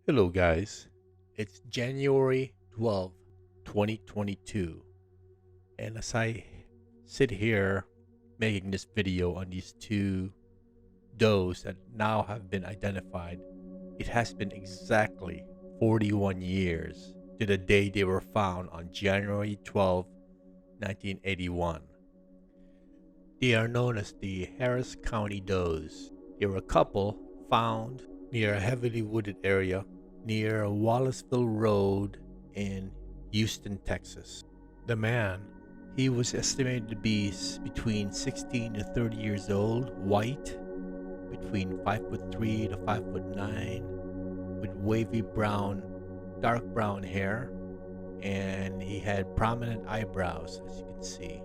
Hello, guys. It's January 12th, 2022. And as I sit here making this video on these two does that now have been identified, it has been exactly 41 years to the day they were found on January 12th, 1981. They are known as the Harris County Does. They were a couple found near a heavily wooded area near Wallaceville Road in Houston, Texas. The man, he was estimated to be between 16 to 30 years old, white, between 5'3" to 5'9", with wavy dark brown hair, and he had prominent eyebrows, as you can see.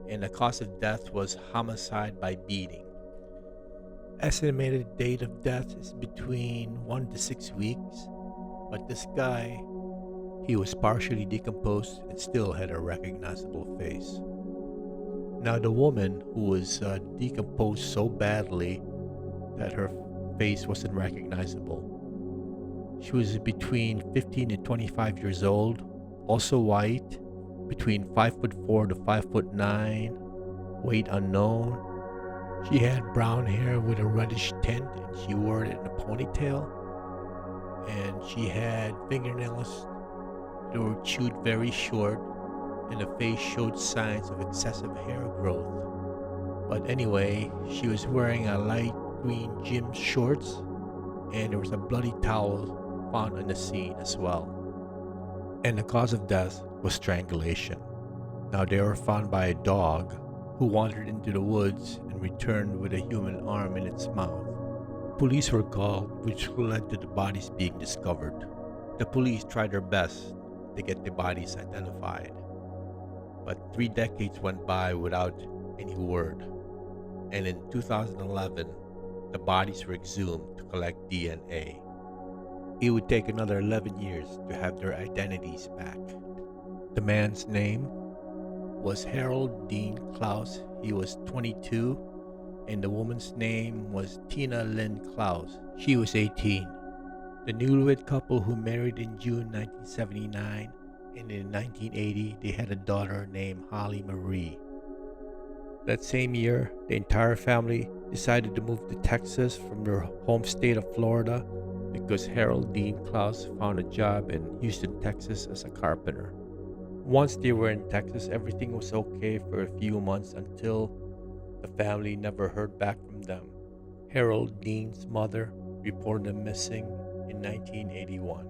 And the cause of death was homicide by beating. Estimated date of death is between 1 to 6 weeks, but this guy, he was partially decomposed and still had a recognizable face. Now the woman who was decomposed so badly that her face wasn't recognizable, she was between 15 to 25 years old, also white, between 5'4" to 5'9", weight unknown. She had brown hair with a reddish tint and she wore it in a ponytail. And she had fingernails that were chewed very short, and the face showed signs of excessive hair growth. But anyway, she was wearing a light green gym shorts, and there was a bloody towel found on the scene as well. And the cause of death was strangulation. Now they were found by a dog who wandered into the woods and returned with a human arm in its mouth. Police were called, which led to the bodies being discovered. The police tried their best to get the bodies identified, but 3 decades went by without any word. And in 2011, the bodies were exhumed to collect DNA. It would take another 11 years to have their identities back. The man's name was Dean Clouse. He was 22, and the woman's name was Tina Clouse. She was 18. The newlywed couple who married in June 1979, and in 1980 they had a daughter named Hollie Marie. That same year, the entire family decided to move to Texas from their home state of Florida because Dean Clouse found a job in Houston, Texas as a carpenter. Once they were in Texas, everything was okay for a few months until the family never heard back from them. Dean's mother reported him missing in 1981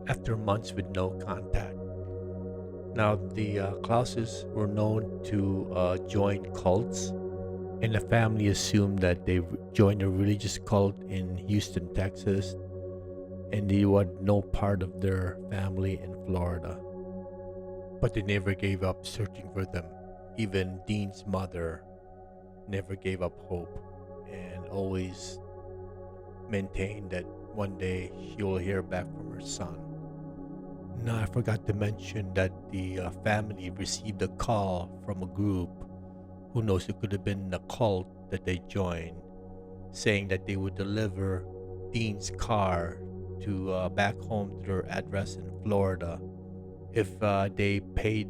after months with no contact. Now, the Clouses were known to join cults, and the family assumed that they joined a religious cult in Houston, Texas, and they were no part of their family in Florida. But they never gave up searching for them. Even Dean's mother never gave up hope and always maintained that one day she will hear back from her son. Now, I forgot to mention that the family received a call from a group, who knows, it could have been a cult that they joined, saying that they would deliver Dean's car to back home to their address in Florida if they paid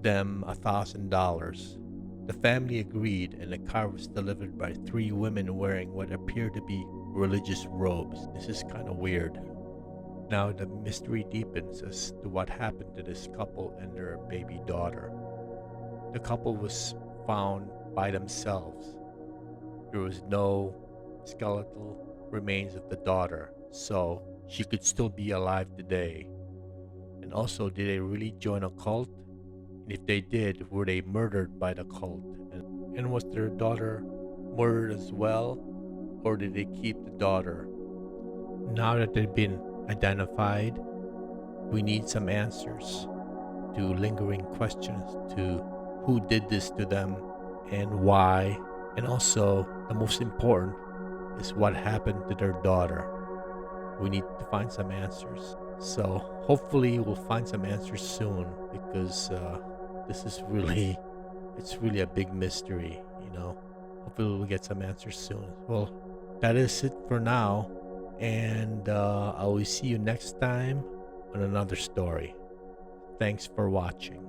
them $1,000. The family agreed, and the car was delivered by 3 women wearing what appeared to be religious robes. This is kind of weird. Now the mystery deepens as to what happened to this couple and their baby daughter. The couple was found by themselves. There was no skeletal remains of the daughter, so she could still be alive today. And also, did they really join a cult? And if they did, were they murdered by the cult? And was their daughter murdered as well? Or did they keep the daughter? Now that they've been identified, we need some answers to lingering questions to who did this to them and why. And also, the most important is what happened to their daughter. We need to find some answers. So hopefully we'll find some answers soon, because this is really, it's really a big mystery, you know. Hopefully we'll get some answers soon. Well, that is it for now, And I will see you next time on another story. Thanks for watching.